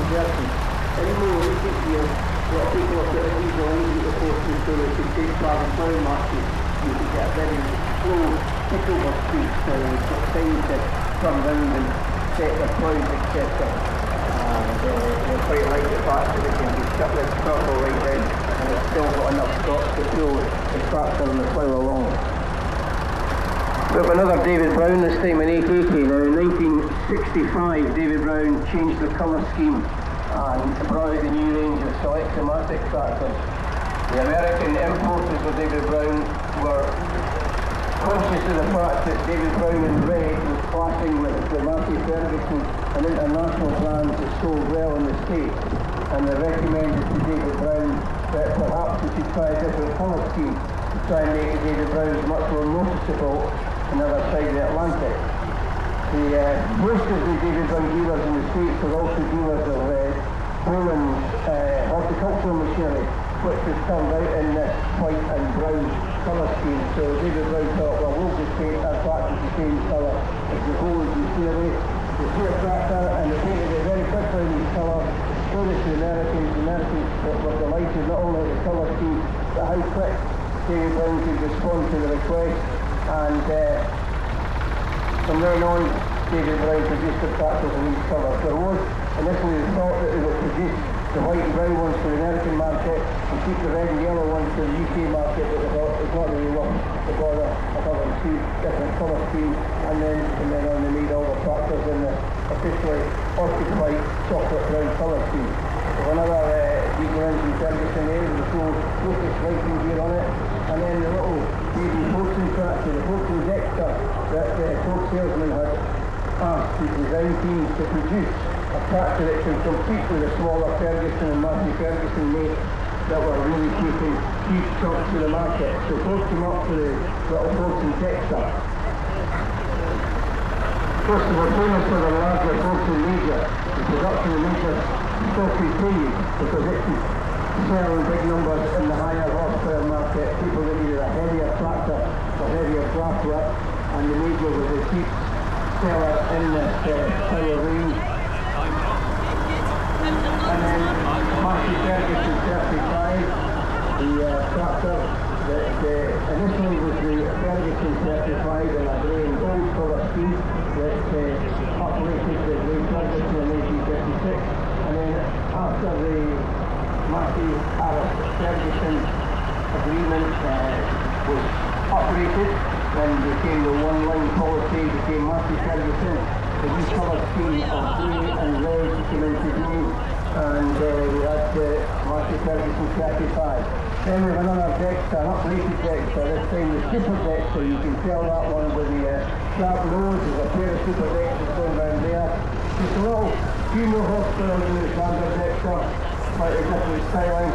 conversion. In more recent years, a lot of people have got a diesel engine to force them so they can take part in plough marches. You can get a very slow pickover speed, so they've got time to turn round and set their ploughs, etc. And they quite like the fact that they can just shut this throttle right down and it's still got enough torque to pull the tractor and the plough along. We have another David Brown, this time in 880. Now in 1965 David Brown changed the colour scheme and brought out the new range of select-o-matic tractors. The American importers of David Brown were conscious of the fact that David Brown in red was clashing with the Massey Ferguson, an international brand that sold well in the States, and they recommended to David Brown that perhaps we should try a different colour scheme to try and make the David Browns much more noticeable on the other side of the Atlantic. Most of the David Brown dealers in the States are also dealers of Poland's horticultural machinery, which was turned out in this white and brown colour scheme. So David Brown thought, well, we'll just paint our tractor the same colour as the whole of the machinery. They see a tractor and they painted it very quickly in this colour, showed it to the Americans. The Americans were delighted not only at the colour scheme, but how quick David Brown could respond to the request. And from then on, David Brown produced the tractors in these colours. There was initially the thought that they would produce the white and brown ones for the American market and keep the red and yellow ones for the UK market, but they thought it's not really worth the bother of having two different colour schemes. And then on they made all the tractors in the officially Arctic white chocolate brown colour scheme. So another diesel engine Ferguson there with the full Lucas lighting gear on it. And then the little baby Fortune tractor, the Fortune Dexter, that the Ford salesman had asked the design team to produce a tractor that could compete with the smaller Ferguson and Massey Ferguson mates that were really taking huge chunks of the market. So Ford came up with the little Fortune Dexter. First of all, famous for the larger Fortune Major. The production of Major still continued because it could sell in big numbers in the higher horsepower market. People that needed a heavier tractor or heavier draft work, and the Major was a cheap seller in this power range. And then Massey Ferguson 35, the tractor that initially was the Ferguson 35 in a grey and gold colour scheme that operated the Grey Ferguson in 1856, and then after the Massey Harris Ferguson agreement was operated, then became the one-line policy, became Massey Ferguson. The new colour scheme of grey and red came into being, and we had the Massey Ferguson 35. Then we have another Dexter, an upgraded Dexter, this time the Super Dexter. You can tell that one with the sharp nose. There's a pair of Super Dexters going down there. Just a little few more horsepower than the standard Dexter, slightly different styling.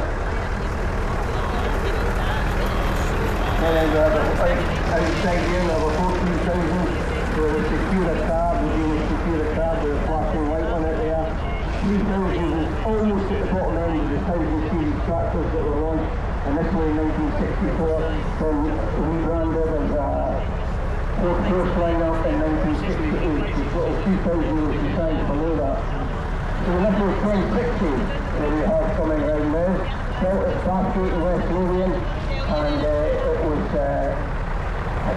And then we have outside here, we have a 14,000, where we secure a cab, we do secure a cab with a flashing light on it there. 3,000 is almost at the bottom end of the 1000 series tractors that were launched initially in 1964 from rebranded as a Ford First lineup in 1968. We've got a 2,000 was designed below that. So the little 2060 that we have coming around now, built at Brucefield in West Lothian, and it was a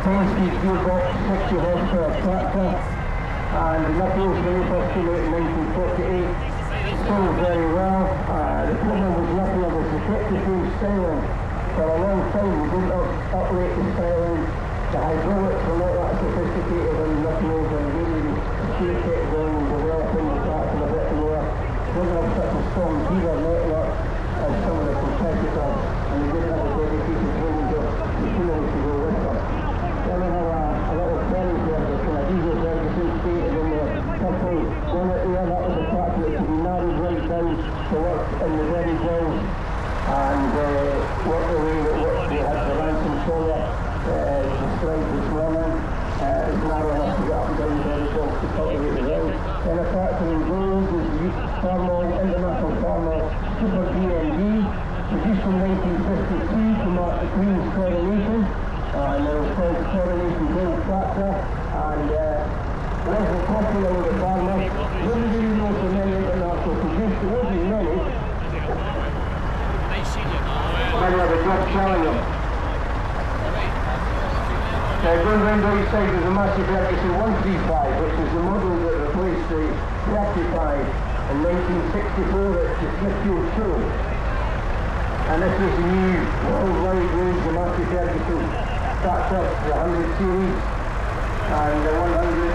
10-speed gearbox, 60 horsepower tractor, and the Nichols when it first came out in 1948. Sold very well. The problem with Nichols was the 50-frame styling. For a long time we didn't uprate the styling. The hydraulics were not that sophisticated on Nichols, and really the gear kept going and developing the tractor a bit more. Didn't have such a strong dealer network as some of the competitors, and they didn't have a dedicated range of machinery to go with them. Then we have a little Ferry Ferguson, a diesel Ferguson stated in the purple bonnet there. That was a tractor that could be narrowed right down to work in the very well and work the way that we had the ransom solar described this morning. It's narrow enough to get up and down the very well to cultivate the well. Then a tractor in gold is the Farmall, International Farmall Super DMD, produced in 1952 to mark the Queen's coronation. And it was called the Coronation Gold Tractor, and wasn't popular with the farmers. Nobody knows the many international produced. It round outside is a massive Ferguson 135, which is the model that replaced the 35 in 1964 at the Brucefield show. And this is the new worldwide range of massive Ferguson tractor, the 100 series, and the 100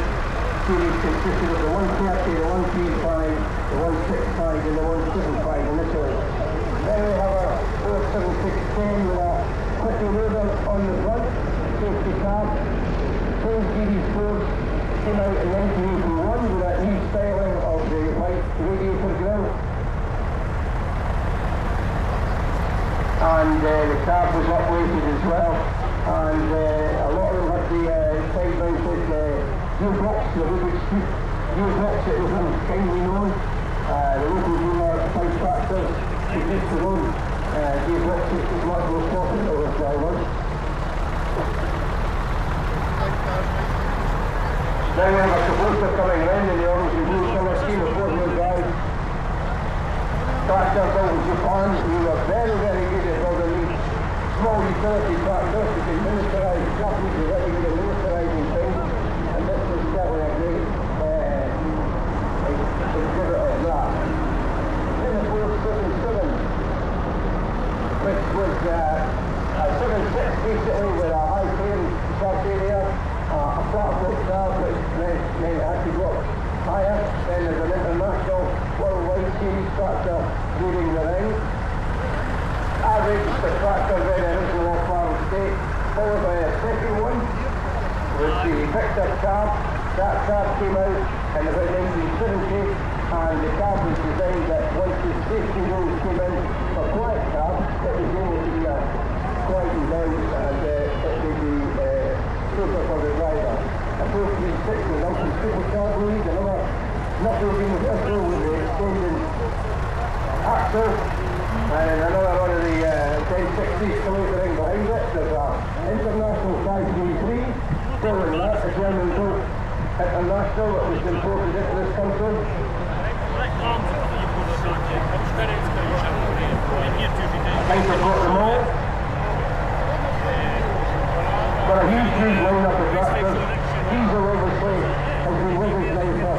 series consisted of the 130, the 135, the 165 and the 175 initially. Then we have a 47610 with a quickly loader on the front, safety cab. Those series Fords came out in 1981 with that new styling of the white radiator grille. And the cab was upweighted as well. And a lot of them had the side-mounted gearbox, the Rubik's Cube gearbox that was kindly known. The local dealer, Five Tractors, they used to run gearboxes as much more popular with drivers. Now we have a Kubota coming round in the orange and blue colour scheme of four-wheel drive. Tractor built in Japan. We were very, very good at building these small utility tractors. You can miniaturise Japanese are very good at miniaturising things, and this was certainly a great exhibit of that. Then the 477, which was a 7.6 basically with a high frame top area, a flat foot cab which meant it had to go up higher. Then there's an international worldwide series tractor leading the ring. I registered tractor very original off Farm State, followed by a second one with the Victor cab. That cab came out in about 1970, and the cab was designed that once the safety rules came in for quiet cab, it was able to be quietened down and it would be safer for the driver. A 436 was some supercar lead, another knuckle-beam pistol with the extended axle, and another one of the 1060s coming out the ring behind it. There's an International 533, following that, a German-built International that was imported into this country. I think I've got them all. Got a huge line-up of tractors. Diesel obviously has been with us now for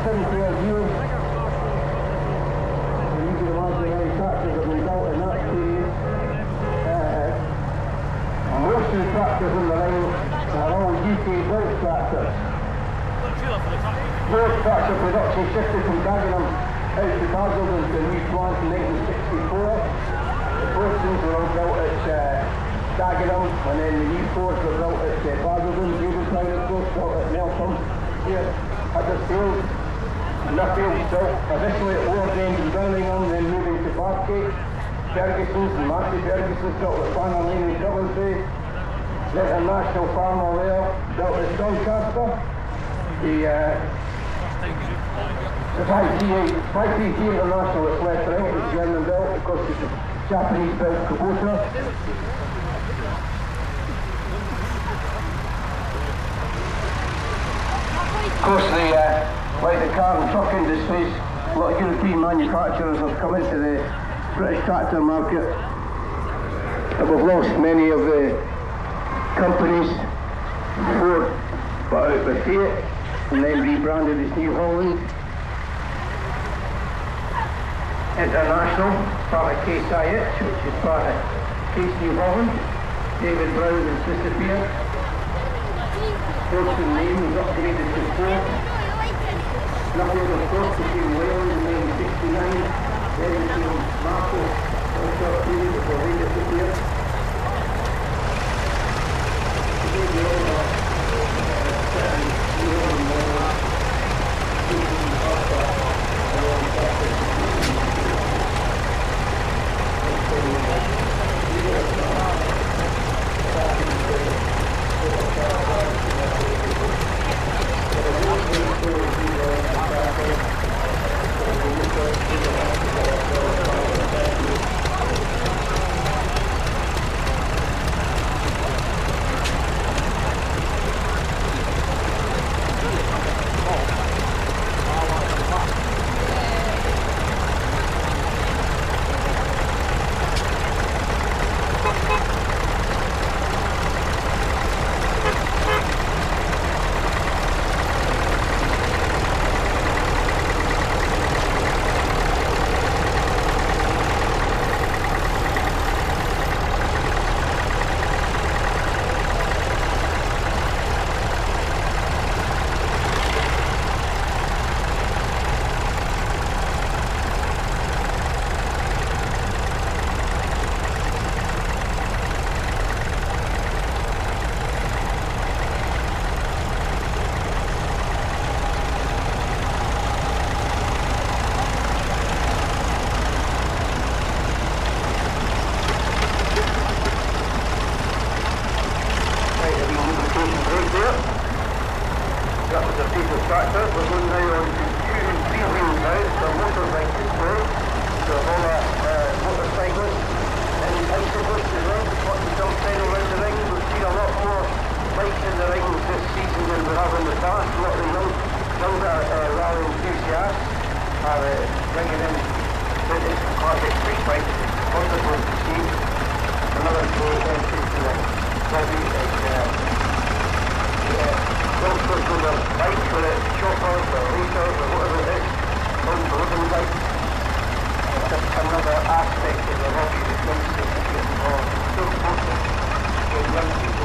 70 odd years. And you can imagine how many tractors have been built in that period. Most of the tractors in the line are all UK built tractors. Most tractor production shifted from Dagenham out to Basildon to a new plant in 1964. The Fords were all built at Dagenham, and then the new Fords were built at Basildon, Brucefield, of course, built at Meltham, here, Huddersfield, Nuffield, built additionally at Wardend and Birmingham, then moving to Bathgate, Ferguson's and Matthew Ferguson's built at Banner Lane in Coventry, the International Farmer there, built at Doncaster, the 5PT International that's left right, it's German built, of course it's a Japanese built Kubota. Of course, like the car and truck industries, a lot of European manufacturers have come into the British tractor market. And we've lost many of the companies. Ford bought out with Fiat and then rebranded as New Holland. International, part of Case IH, which is part of Case New Holland. David Brown has disappeared. Ford's name was upgraded to Ford. Nuffield, of course, became Wales in 1969. Then it became Marco for a short period before they disappeared. Today we all are certain New Holland models, keeping after a long practice. which is right, what the jump side around the ring. We've seen a lot more bikes in the rings this season than we have in the past. A lot of the younger rally enthusiasts are bringing in vintage and classic street bikes. Wonderful to see. Another great entry to the hobby is youngsters with their bikes, whether it's choppers or racers or whatever it is, on the living bikes. It's just another aspect of the hobby that youngsters are getting involved. So important to get young people